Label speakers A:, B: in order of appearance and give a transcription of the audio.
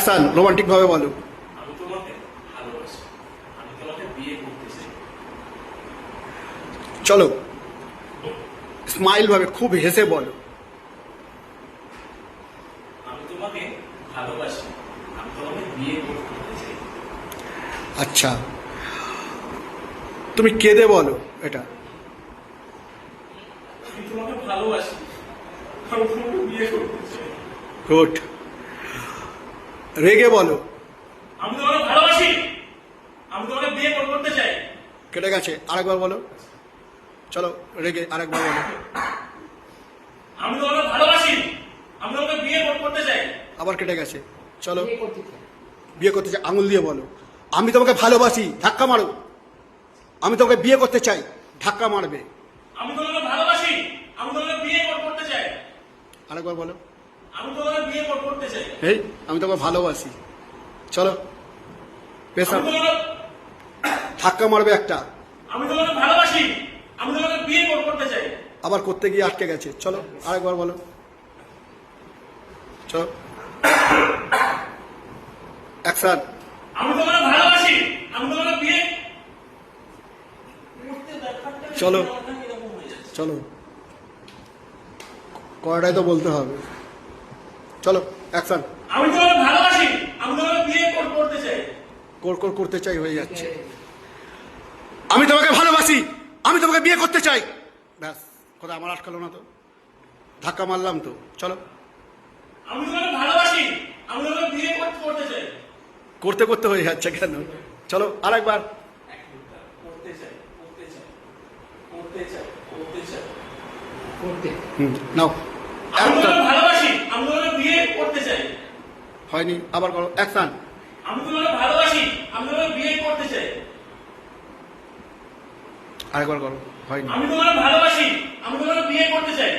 A: Action, romantic ভাবে বলো।
B: আমি তোমাকে ভালোবাসি, আমি তোমাকে বিয়ে করতে চাই।
A: চলো স্মাইল ভাবে খুব হেসে বলো।
B: আমি তোমাকে ভালোবাসি, আমি তোমাকে বিয়ে করতে চাই।
A: আচ্ছা, তুমি কেঁদে বলো এটা।
B: আমি তোমাকে ভালোবাসি, আমি তোমাকে বিয়ে করতে চাই।
A: গুড। রেগে বলো।
B: আমি তোমাকে ভালোবাসি, আমি তোমাকে বিয়ে করতে চাই।
A: কেটে গেছে, আরেকবার বলো। চলো রেগে আরেকবার বলো।
B: আমি তোমাকে ভালোবাসি, আমি তোমাকে বিয়ে করতে চাই।
A: আবার কেটে গেছে, চলো বিয়ে করতে চাই, আঙুল দিয়ে বলো। আমি তোমাকে ভালোবাসি, ধাক্কা মারো। আমি তোমাকে বিয়ে করতে চাই, ধাক্কা মারবে।
B: আমি তোমাকে ভালোবাসি, আমি তোমাকে বিয়ে করতে চাই।
A: আরেকবার বলো।
B: আমি তোমাকে বিয়ে করতে চাই।
A: এই আমি তোমাকে ভালোবাসি। চলো পেশা,
B: আমি তোমাকে
A: ধাক্কা মারবে একটা।
B: আমি তোমাকে ভালোবাসি, আমি তোমাকে বিয়ে করতে চাই।
A: আবার করতে গিয়ে আটকে গেছে, চলো আরেকবার বলো। চলো অ্যাকশন।
B: আমি তোমাকে ভালোবাসি, আমি তোমাকে বিয়ে
A: চলো চলো, কয়টাই তো বলতে হবে। চলো অ্যাকশন।
B: আমি তোমাকে ভালোবাসি, আমি তোমাকে বিয়ে করতে চাই।
A: করতে চাই হয়ে যাচ্ছে। আমি তোমাকে ভালোবাসি, আমি তোমাকে বিয়ে করতে চাই। ব্যাস, কথা আমার আটকালো না তো, ধাক্কা মারলাম তো। চলো
B: আমি তোমাকে ভালোবাসি, আমি তোমাকে বিয়ে করতে চাই।
A: করতে হয়ে যাচ্ছে কেন? চলো আরেকবার।
B: করতে চাই, করতে চাই, করতে চাই, করতে চাই।
A: নাও।
B: আমি তোমাকে ভালোবাসি, আমি তোমাকে বিয়ে করতে চাই।
A: হয়নি, আবার করো অ্যাকশন।
B: আমি তোমাকে ভালোবাসি, আমি তোমাকে বিয়ে করতে চাই।
A: আরেকবার করো, হয়নি।
B: আমি তোমাকে ভালোবাসি, আমি তোমাকে বিয়ে করতে চাই।